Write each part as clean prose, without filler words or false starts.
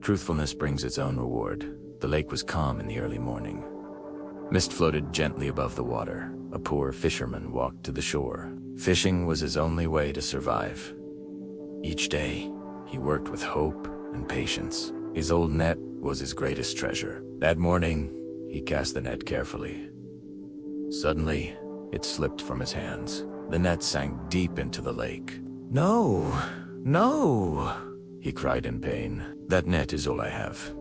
Truthfulness brings its own reward. The lake was calm in the early morning. Mist floated gently above the water. A poor fisherman walked to the shore. Fishing was his only way to survive. Each day, he worked with hope and patience. His old net was his greatest treasure. That morning, he cast the net carefully. Suddenly, it slipped from his hands. The net sank deep into the lake. "No, no!" he cried in pain. "That net is all I have."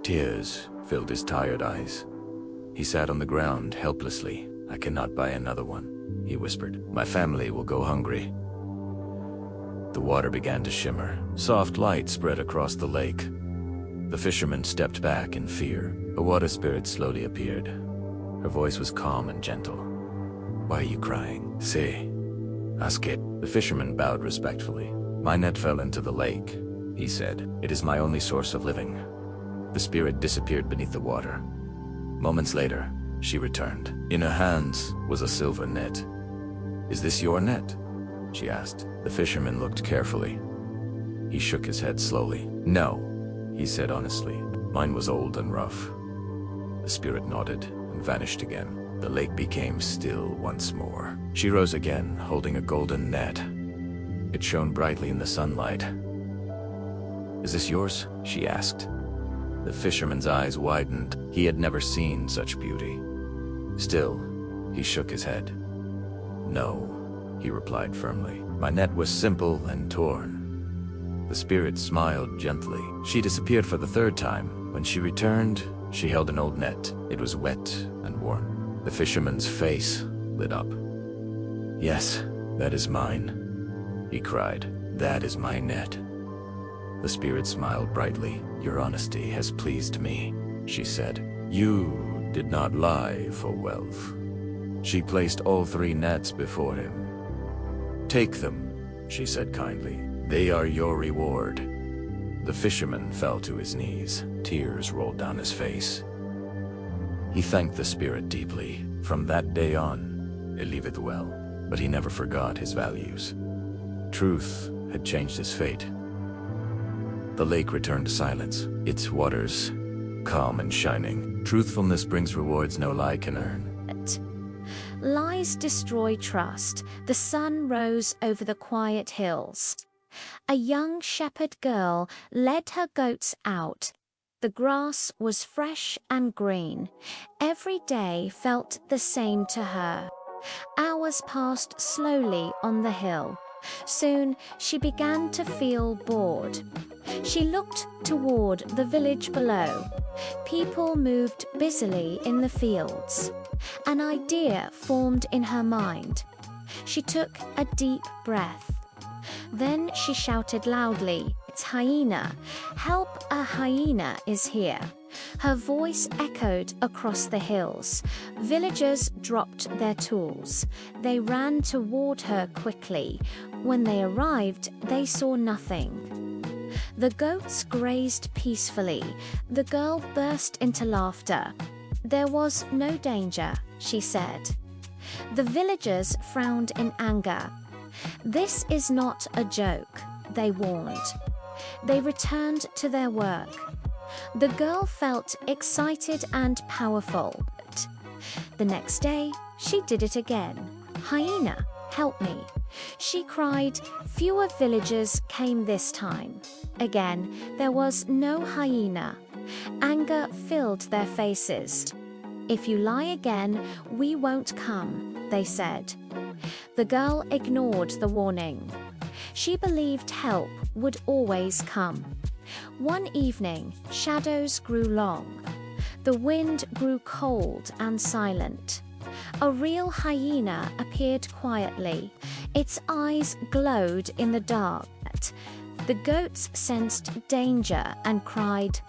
Tears filled his tired eyes. He sat on the ground helplessly. "I cannot buy another one," he whispered. "My family will go hungry." The water began to shimmer. Soft light spread across the lake. The fisherman stepped back in fear. A water spirit slowly appeared. Her voice was calm and gentle. "Why are you crying? Say, ask it." The fisherman bowed respectfully. "My net fell into the lake," he said. "It is my only source of living." The spirit disappeared beneath the water. Moments later, she returned. In her hands was a silver net. "Is this your net?" she asked. The fisherman looked carefully. He shook his head slowly. "No," he said honestly. "Mine was old and rough." The spirit nodded and vanished again. The lake became still once more. She rose again, holding a golden net. It shone brightly in the sunlight. "Is this yours?" she asked. The fisherman's eyes widened. He had never seen such beauty. Still, he shook his head. "No," he replied firmly. "My net was simple and torn." The spirit smiled gently. She disappeared for the third time. When she returned, she held an old net. It was wet and worn. The fisherman's face lit up. "Yes, that is mine," he cried. "That is my net." The spirit smiled brightly. "Your honesty has pleased me," she said. "You did not lie for wealth." She placed all 3 nets before him. "Take them," she said kindly. "They are your reward." The fisherman fell to his knees. Tears rolled down his face. He thanked the spirit deeply. From that day on, he lived well, but he never forgot his values. Truth had changed his fate. The lake returned to silence, its waters calm and shining. Truthfulness brings rewards no lie can earn. Lies destroy trust. The sun rose over the quiet hills. A young shepherd girl led her goats out. The grass was fresh and green. Every day felt the same to her. Hours passed slowly on the hill. Soon she began to feel bored. She looked toward the village below. People moved busily in the fields. An idea formed in her mind. She took a deep breath. Then she shouted loudly, "It's Hyena! Help, a hyena is here!" Her voice echoed across the hills. Villagers dropped their tools. They ran toward her quickly. When they arrived, they saw nothing. The goats grazed peacefully. The girl burst into laughter. "There was no danger," she said. The villagers frowned in anger. "This is not a joke," they warned. They returned to their work. The girl felt excited and powerful. The next day, she did it again. "Hyena, help me!" she cried. Fewer villagers came this time. Again, there was no hyena. Anger filled their faces. "If you lie again, we won't come," they said. The girl ignored the warning. She believed help would always come. One evening, shadows grew long. The wind grew cold and silent. A real hyena appeared quietly. Its eyes glowed in the dark. The goats sensed danger and cried.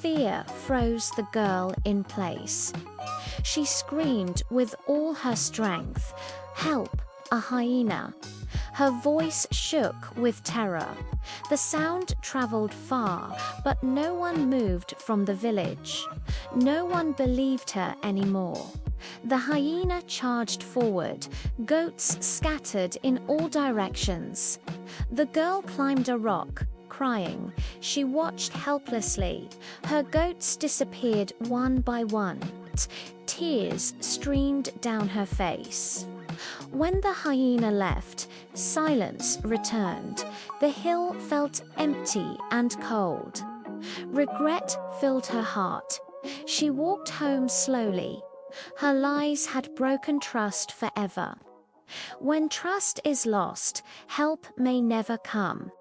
Fear froze the girl in place. She screamed with all her strength, "Help, a hyena!" Her voice shook with terror. The sound traveled far, but no one moved from the village. No one believed her anymore. The hyena charged forward. Goats scattered in all directions. The girl climbed a rock, crying, she watched helplessly. Her goats disappeared one by one. Tears streamed down her face. When the hyena left, silence returned. The hill felt empty and cold. Regret filled her heart. She walked home slowly. Her lies had broken trust forever. When trust is lost, help may never come.